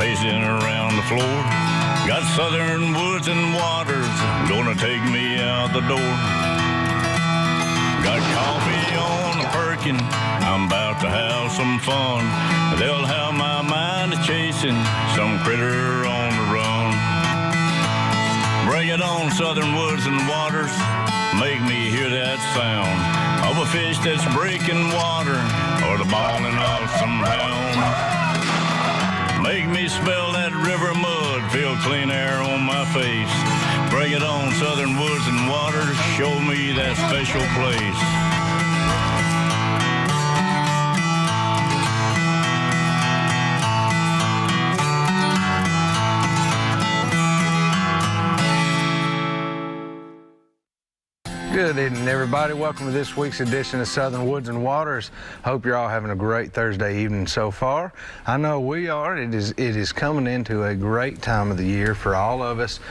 pacing around the floor. Got southern woods and waters gonna take me out the door. Got coffee on the perkin, I'm about to have some fun. They'll have my mind a-chasing some critter on the run. Bring it on, southern woods and waters, make me hear that sound of a fish that's breaking water or the bawling of some hound. Make me smell that river mud, feel clean air on my face. Bring it on, southern woods and waters, show me that special place. Good evening, everybody. Welcome to this week's edition of Southern Woods and Waters. Hope you're all having a great Thursday evening so far. I know we are. It is coming into a great time of the year for all of us.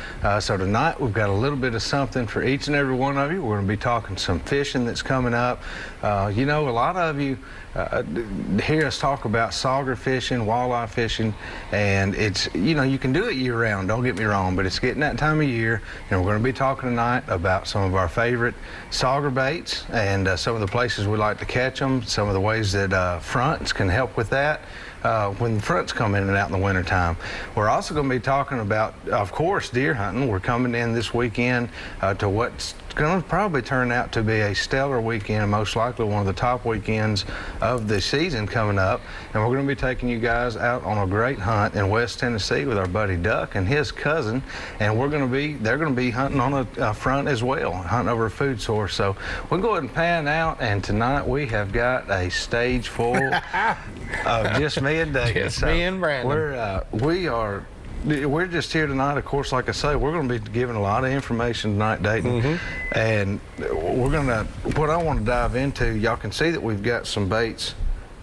So tonight we've got a little bit of something for each and every one of you. We're going to be talking some fishing that's coming up. You know, a lot of you hear us talk about sauger fishing, walleye fishing, and it's, you know, you can do it year round, don't get me wrong, but it's getting that time of year, and we're going to be talking tonight about some of our favorite sauger baits and some of the places we like to catch them, some of the ways that fronts can help with that when the fronts come in and out in the wintertime. We're also going to be talking about, of course, deer hunting. We're coming in this weekend to what's going to probably turn out to be a stellar weekend, most likely one of the top weekends of the season coming up. And we're going to be taking you guys out on a great hunt in West Tennessee with our buddy Duck and his cousin. And they're going to be hunting on a front as well, hunting over a food source. So we'll go ahead and pan out. And tonight we have got a stage full of just me and Dayton. Just me and Brandon. We're just here tonight, of course, like I say, we're going to be giving a lot of information tonight, Dayton. And what I want to dive into, y'all can see that we've got some baits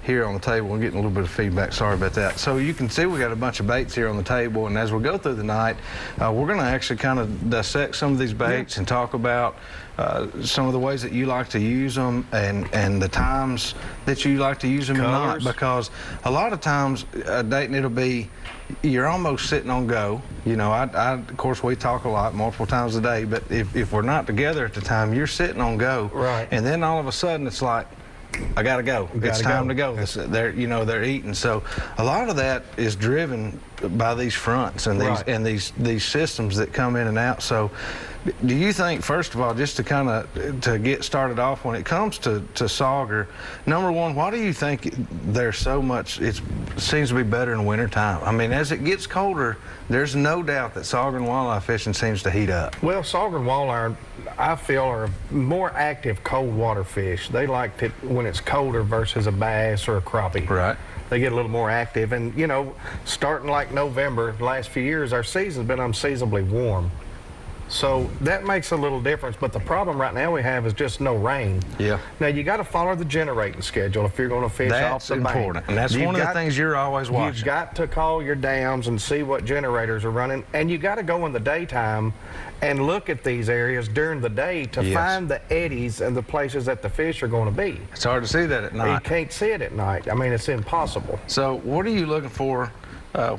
here on the table. We're getting a little bit of feedback, sorry about that. So you can see we got a bunch of baits here on the table, and as we go through the night, we're going to actually kind of dissect some of these baits and talk about some of the ways that you like to use them and the times that you like to use them and not, because a lot of times, Dayton, it'll be, you're almost sitting on go. You know, of course, we talk a lot, multiple times a day, but if we're not together at the time, you're sitting on go. Right. And then all of a sudden, it's like, I gotta go. It's time to go. They're eating. So a lot of that is driven by these fronts and these systems that come in and out. So do you think, first of all, just to get started off, when it comes to sauger, number one, why do you think there's so much, it seems to be better in wintertime? I mean, as it gets colder, there's no doubt that sauger and walleye fishing seems to heat up. Well, sauger and walleye, I feel, are more active cold water fish. They like it when it's colder versus a bass or a crappie. Right. They get a little more active. And, you know, starting like November, the last few years, our season's been unseasonably warm. So that makes a little difference, but the problem right now we have is just no rain. Yeah. Now you got to follow the generating schedule if you're going to fish off the bank. That's important, and that's one of the things you're always watching. You've got to call your dams and see what generators are running, and you got to go in the daytime and look at these areas during the day to find the eddies and the places that the fish are going to be. It's hard to see that at night. You can't see it at night. I mean, it's impossible. So what are you looking for?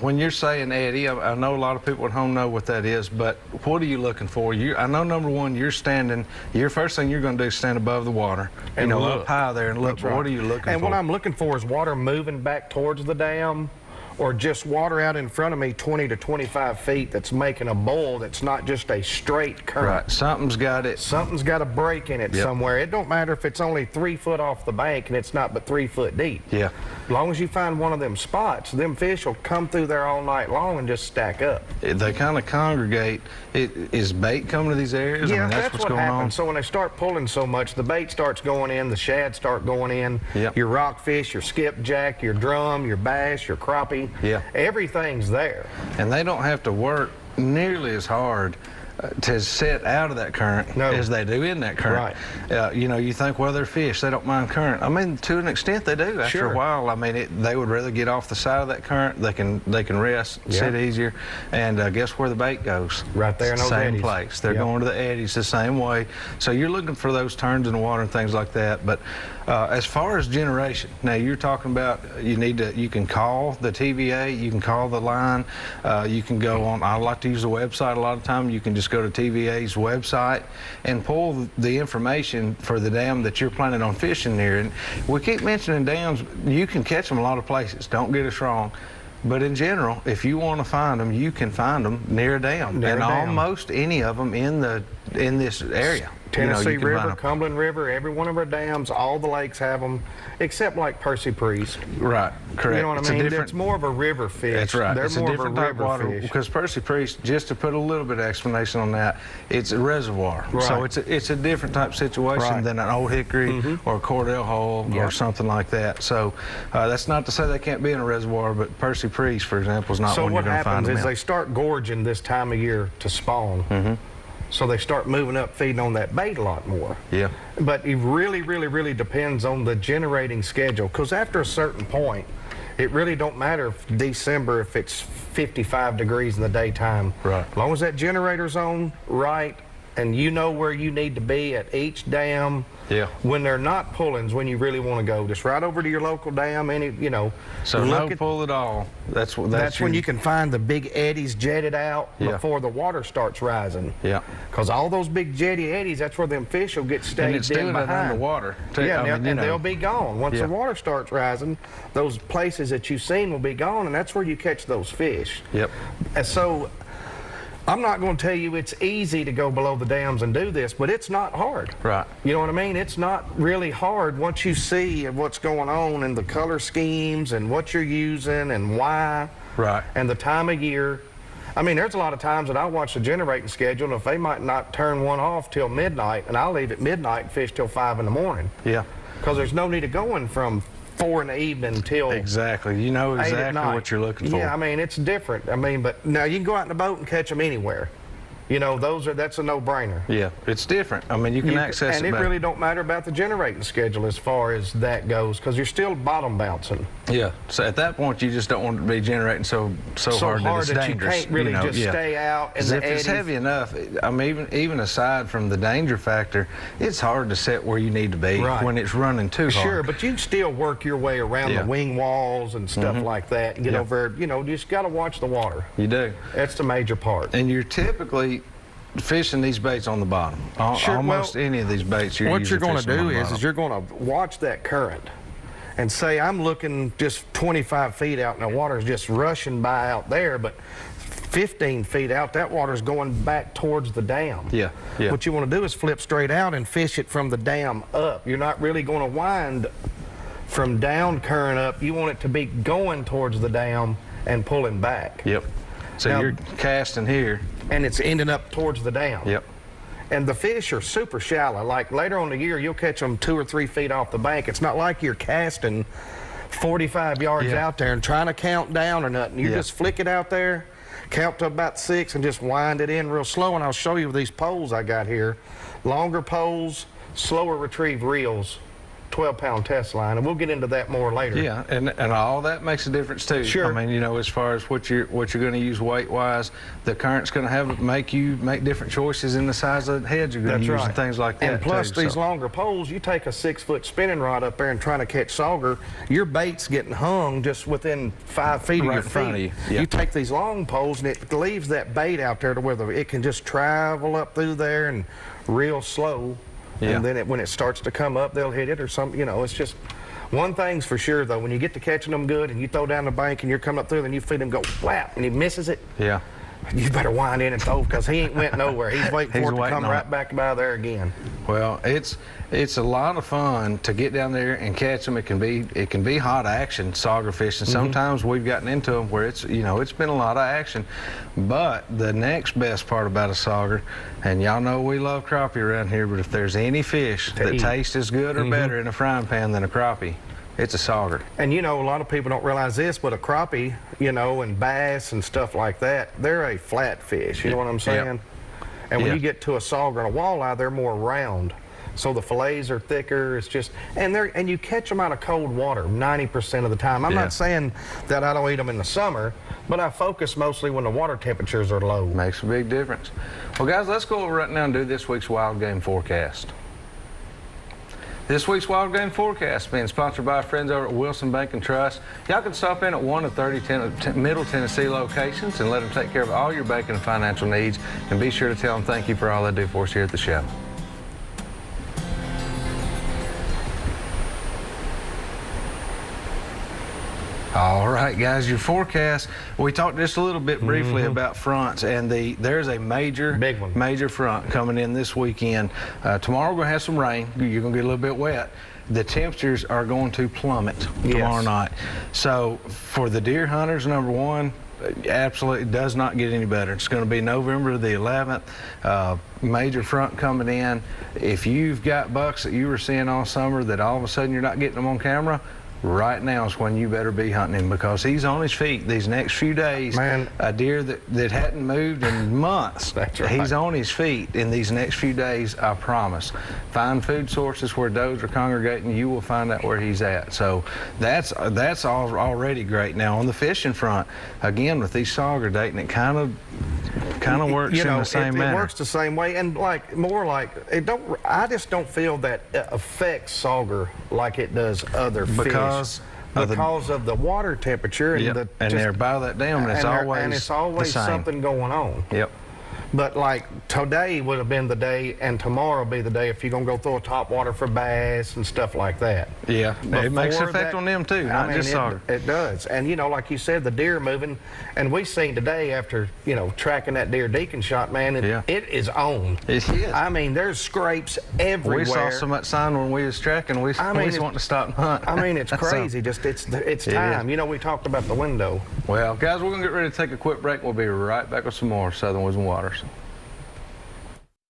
When you're saying eddy, I know a lot of people at home know what that is, but what are you looking for? I know, number one, your first thing you're going to do is stand above the water, and look up high there and look. Right. What are you looking for? And what I'm looking for is water moving back towards the dam, or just water out in front of me 20 to 25 feet that's making a boil that's not just a straight current. Right, something's got a break in it somewhere. It don't matter if it's only 3 foot off the bank and it's not but 3 foot deep. Yeah. As long as you find one of them spots, them fish will come through there all night long and just stack up. They kind of congregate. Is bait coming to these areas? Yeah, I mean, that's what's going happens. on. So when they start pulling so much, the bait starts going in, the shad start going in, your rockfish, your skipjack, your drum, your bass, your crappie, everything's there. And they don't have to work nearly as hard to set out of that current as they do in that current. Right. You know, you think, well, they're fish, they don't mind current. I mean, to an extent they do after a while. I mean, they would rather get off the side of that current. They can rest, sit easier, and guess where the bait goes? Right there in those same eddies. place. They're going to the eddies the same way. So you're looking for those turns in the water and things like that. But as far as generation, now you're talking about you can call the TVA, you can call the line, you can go on. I like to use the website a lot of time. You can just go to TVA's website and pull the information for the dam that you're planning on fishing near. And we keep mentioning dams. You can catch them a lot of places. Don't get us wrong. But in general, if you want to find them, you can find them near a dam, almost any of them in this area. Tennessee River, Cumberland River, every one of our dams, all the lakes have them, except like Percy Priest. Right, correct. You know what I mean? It's more of a river fish. That's right. They're it's more a different of a type of water fish. because Percy Priest, just to put a little bit of explanation on that, it's a reservoir. Right. So it's a different type of situation than an Old Hickory or a Cordell Hole or something like that. So that's not to say they can't be in a reservoir, but Percy Priest, for example, is not one you're going to find them in. So what happens is they start gorging this time of year to spawn. So they start moving up, feeding on that bait a lot more. Yeah. But it really, really, really depends on the generating schedule, because after a certain point, it really don't matter if December, if it's 55 degrees in the daytime. Right. As long as that generator's on right, and you know where you need to be at each dam. Yeah. When they're not pullings, when you really want to go, just right over to your local dam. So no pull at all. That's when you can find the big eddies jetted out before the water starts rising. Yeah. Because all those big jetty eddies, that's where them fish will get stayed and it's doing behind. It underwater. Too. Yeah, and they'll be gone once the water starts rising. Those places that you've seen will be gone, and that's where you catch those fish. Yep. And so I'm not going to tell you it's easy to go below the dams and do this, but it's not hard. Right. You know what I mean? It's not really hard once you see what's going on and the color schemes and what you're using and why. Right. And the time of year. I mean, there's a lot of times that I watch the generating schedule, and if they might not turn one off till midnight, and I'll leave at midnight and fish till 5 in the morning. Yeah. Because there's no need of going from 4 in the evening till exactly. You know exactly what you're looking for. Yeah, I mean, it's different. I mean, but now you can go out in the boat and catch them anywhere. You know, that's a no-brainer. Yeah, it's different. I mean, you can access it. And it really don't matter about the generating schedule as far as that goes, because you're still bottom bouncing. Yeah. So at that point, you just don't want to be generating so hard that it's dangerous. You can't really just stay out. And if it's heavy enough, I mean, even aside from the danger factor, it's hard to set where you need to be when it's running too hard. Sure, but you can still work your way around the wing walls and stuff like that and get over. You just got to watch the water. You do. That's the major part. And you're typically fishing these baits on the bottom. Almost any of these baits what you're going to do is you're going to watch that current and say, I'm looking just 25 feet out and the water's just rushing by out there, but 15 feet out, that water's going back towards the dam. Yeah. What you want to do is flip straight out and fish it from the dam up. You're not really going to wind from down current up. You want it to be going towards the dam and pulling back. Yep. So now, you're casting here. And it's ending up towards the dam. Yep. And the fish are super shallow. Like later on in the year, you'll catch them 2 or 3 feet off the bank. It's not like you're casting 45 yards out there and trying to count down or nothing. You just flick it out there, count to about 6, and just wind it in real slow. And I'll show you these poles I got here. Longer poles, slower retrieve reels. 12-pound test line, and we'll get into that more later. Yeah, and all that makes a difference too. Sure. I mean, as far as what you're going to use weight-wise, the current's going to make you make different choices in the size of the heads you're going to use and things like that. And plus these longer poles, you take a 6-foot spinning rod up there and trying to catch sauger, your bait's getting hung just within 5 feet of your feet. You take these long poles and it leaves that bait out there to where it can just travel up through there and real slow. And then when it starts to come up, they'll hit it or something. It's just one thing's for sure, though. When you get to catching them good and you throw down the bank and you're coming up through, then you feed him, go whap, and he misses it. Yeah. You better wind in and throw because he ain't went nowhere. He's waiting for it to come right back by there again. Well, it's a lot of fun to get down there and catch them. It can be hot action sauger fishing. Sometimes we've gotten into them where it's been a lot of action. But the next best part about a sauger, and y'all know we love crappie around here, but if there's any fish that tastes as good or better in a frying pan than a crappie, it's a sauger. And a lot of people don't realize this, but a crappie, and bass and stuff like that, they're a flat fish. You know what I'm saying? And when Yeah. you get to a sauger and a walleye, they're more round. So the fillets are thicker. It's just, and you catch them out of cold water 90% of the time. I'm Yeah. not saying that I don't eat them in the summer, but I focus mostly when the water temperatures are low. Makes a big difference. Well, guys, let's go over right now and do this week's wild game forecast. This week's wild game forecast being sponsored by our friends over at Wilson Bank and Trust. Y'all can stop in at one of 30 Middle Tennessee locations and let them take care of all your banking and financial needs. And be sure to tell them thank you for all they do for us here at the show. All right, guys, your forecast. We talked just a little bit briefly about fronts, and there's a Big one. major front coming in this weekend. Tomorrow we're going to have some rain. You're going to get a little bit wet. The temperatures are going to plummet tomorrow night. So for the deer hunters, number one, absolutely does not get any better. It's going to be November the 11th. Major front coming in. If you've got bucks that you were seeing all summer that all of a sudden you're not getting them on camera, right now is when you better be hunting him, because he's on his feet these next few days. Man. A deer that hadn't moved in months. That's right. He's on his feet in these next few days, I promise. Find food sources where does are congregating. You will find out where he's at. So that's already great. Now on the fishing front, again with these sauger, Dayton, it kind of works in the same manner. It works the same way, and I just don't feel that it affects sauger like it does other fish. Because of the water temperature and they're by that dam, and it's always something going on. Yep. But like today would have been the day, and tomorrow will be the day if you're gonna go throw a top water for bass and stuff like that. Yeah, it makes an Before effect on them too, not just sauger. It does, and like you said, the deer moving, and we seen today after tracking that deer Deacon shot, man. It is on. It is. I mean, there's scrapes everywhere. We saw so much sign when we was tracking. We just wanting to stop and hunt. I mean, it's crazy. It's time. We talked about the window. Well, guys, we're gonna get ready to take a quick break. We'll be right back with some more Southern Woods and Waters.